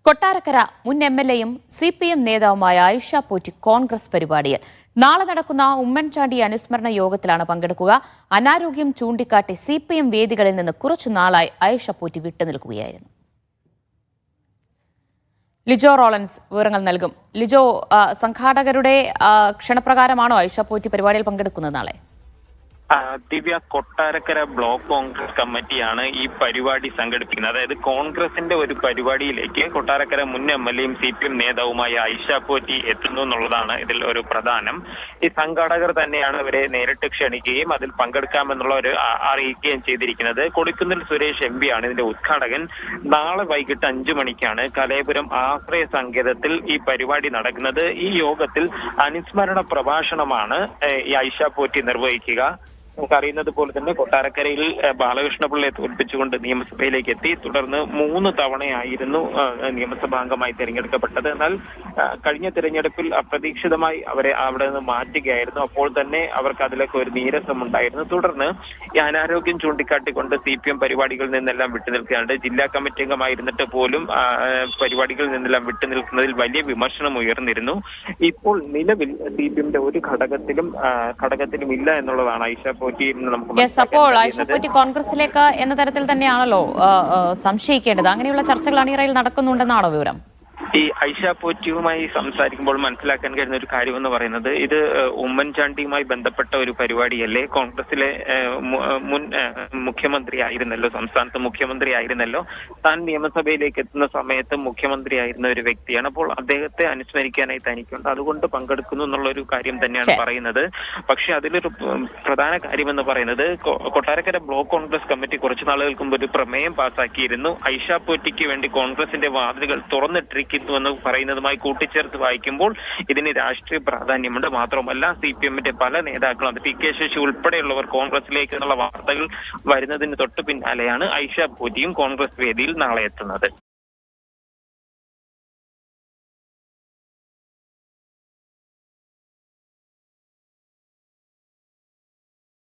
കൊട്ടാരക്കര മുൻ എംഎൽഎയും സിപിഎം നേതാവുമായ ആയിഷ പോറ്റി കോൺഗ്രസ് പരിപാടിയിൽ നാളെ നടക്കുന്ന ഉമ്മൻചാണ്ടി അനുസ്മരണ യോഗത്തിലാണ് പങ്കെടുക്കുക. അനാരോഗ്യം ചൂണ്ടിക്കാട്ടി സിപിഎം വേദികളിൽ നിന്ന് കുറച്ചുനാളായി ആയിഷ പോറ്റി വിട്ടുനിൽക്കുകയായിരുന്നു. ലിജോ റോളൻസ് വിവരങ്ങൾ നൽകും. ലിജോ, സംഘാടകരുടെ ക്ഷണപ്രകാരമാണോ ആയിഷ പോറ്റി പരിപാടിയിൽ പങ്കെടുക്കുന്നത് നാളെ? ദിവ്യ, കൊട്ടാരക്കര ബ്ലോക്ക് കോൺഗ്രസ് കമ്മിറ്റിയാണ് ഈ പരിപാടി സംഘടിപ്പിക്കുന്നത്. അതായത് കോൺഗ്രസിന്റെ ഒരു പരിപാടിയിലേക്ക് കൊട്ടാരക്കര മുൻ എംഎൽഎയും സിപിഎം നേതാവുമായ ആയിഷ പോറ്റി എത്തുന്നു എന്നുള്ളതാണ് ഇതിൽ ഒരു പ്രധാനം. ഈ സംഘാടകർ തന്നെയാണ് ഇവരെ നേരിട്ട് ക്ഷണിക്കുകയും അതിൽ പങ്കെടുക്കാമെന്നുള്ള ഒരു അറിയിക്കുകയും ചെയ്തിരിക്കുന്നത്. കൊടിക്കുന്നിൽ സുരേഷ് എം ആണ് ഇതിന്റെ ഉദ്ഘാടകൻ. നാളെ വൈകിട്ട് 5 മണിക്കാണ് കലയപുരം ആശ്രയ സങ്കേതത്തിൽ ഈ പരിപാടി നടക്കുന്നത്. ഈ യോഗത്തിൽ അനുസ്മരണ പ്രഭാഷണമാണ് ഈ ആയിഷ പോറ്റി നിർവഹിക്കുക. നമുക്കറിയുന്നത് പോലെ തന്നെ കൊട്ടാരക്കരയിൽ ബാലകൃഷ്ണപിള്ളയെ തോൽപ്പിച്ചുകൊണ്ട് നിയമസഭയിലേക്ക് എത്തി. തുടർന്ന് 3 തവണയായിരുന്നു നിയമസഭാംഗമായി തിരഞ്ഞെടുക്കപ്പെട്ടത്. എന്നാൽ കഴിഞ്ഞ തിരഞ്ഞെടുപ്പിൽ അപ്രതീക്ഷിതമായി അവരെ അവിടെ നിന്ന് മാറ്റുകയായിരുന്നു. അപ്പോൾ തന്നെ അവർക്ക് അതിലൊക്കെ ഒരു നീരസമുണ്ടായിരുന്നു. തുടർന്ന് ഈ അനാരോഗ്യം ചൂണ്ടിക്കാട്ടിക്കൊണ്ട് സിപിഎം പരിപാടികളിൽ നിന്നെല്ലാം വിട്ടുനിൽക്കുകയാണ്. ജില്ലാ കമ്മിറ്റി അംഗമായിരുന്നിട്ട് പോലും പരിപാടികളിൽ നിന്നെല്ലാം വിട്ടുനിൽക്കുന്നതിൽ വലിയ വിമർശനം ഉയർന്നിരുന്നു. ഇപ്പോൾ നിലവിൽ സിപിഎമ്മിന്റെ ഒരു ഘടകത്തിലും ഇല്ല എന്നുള്ളതാണ് ആയിഷ പോറ്റി. അപ്പോൾ ആയിഷ പോറ്റി കോൺഗ്രസിലേക്ക് എന്ന തരത്തിൽ തന്നെയാണല്ലോ സംശയിക്കേണ്ടത്. അങ്ങനെയുള്ള ചർച്ചകൾ അണിയറയിൽ നടക്കുന്നുണ്ടെന്നാണോ വിവരം? ഈ ആയിഷ പോറ്റിയുമായി സംസാരിക്കുമ്പോൾ മനസ്സിലാക്കാൻ കഴിയുന്ന ഒരു കാര്യം എന്ന് പറയുന്നത്, ഇത് ഉമ്മൻചാണ്ടിയുമായി ബന്ധപ്പെട്ട ഒരു പരിപാടിയല്ലേ. കോൺഗ്രസിലെ മുൻ മുഖ്യമന്ത്രി ആയിരുന്നല്ലോ, സംസ്ഥാനത്ത് മുഖ്യമന്ത്രി ആയിരുന്നല്ലോ. താൻ നിയമസഭയിലേക്ക് എത്തുന്ന സമയത്ത് മുഖ്യമന്ത്രി ആയിരുന്ന ഒരു വ്യക്തിയാണ്. അപ്പോൾ അദ്ദേഹത്തെ അനുസ്മരിക്കാനായി തനിക്കുണ്ട്, അതുകൊണ്ട് പങ്കെടുക്കുന്നു എന്നുള്ള ഒരു കാര്യം തന്നെയാണ് പറയുന്നത്. പക്ഷെ അതിലൊരു പ്രധാന കാര്യം എന്ന് പറയുന്നത്, കൊട്ടാരക്കര ബ്ലോക്ക് കോൺഗ്രസ് കമ്മിറ്റി കുറച്ചു നാളുകൾക്ക് മുമ്പ് ഒരു പ്രമേയം പാസാക്കിയിരുന്നു. ആയിഷ പോറ്റിക്ക് വേണ്ടി കോൺഗ്രസിന്റെ വാതിലുകൾ തുറന്നിട്ടിരിക്കുന്നു എന്ന് പറയുന്നതുമായി കൂട്ടിച്ചേർത്ത് വായിക്കുമ്പോൾ ഇതിന് രാഷ്ട്രീയ പ്രാധാന്യമുണ്ട്. മാത്രമല്ല, സിപിഎമ്മിന്റെ പല നേതാക്കളും, അത് ടി.കെ. ശശി ഉൾപ്പെടെയുള്ളവർ കോൺഗ്രസിലേക്ക് എന്നുള്ള വാർത്തകൾ വരുന്നതിന് തൊട്ടു പിന്നാലെയാണ് ആയിഷ പോറ്റിയും കോൺഗ്രസ് വേദിയിൽ നാളെ എത്തുന്നത്.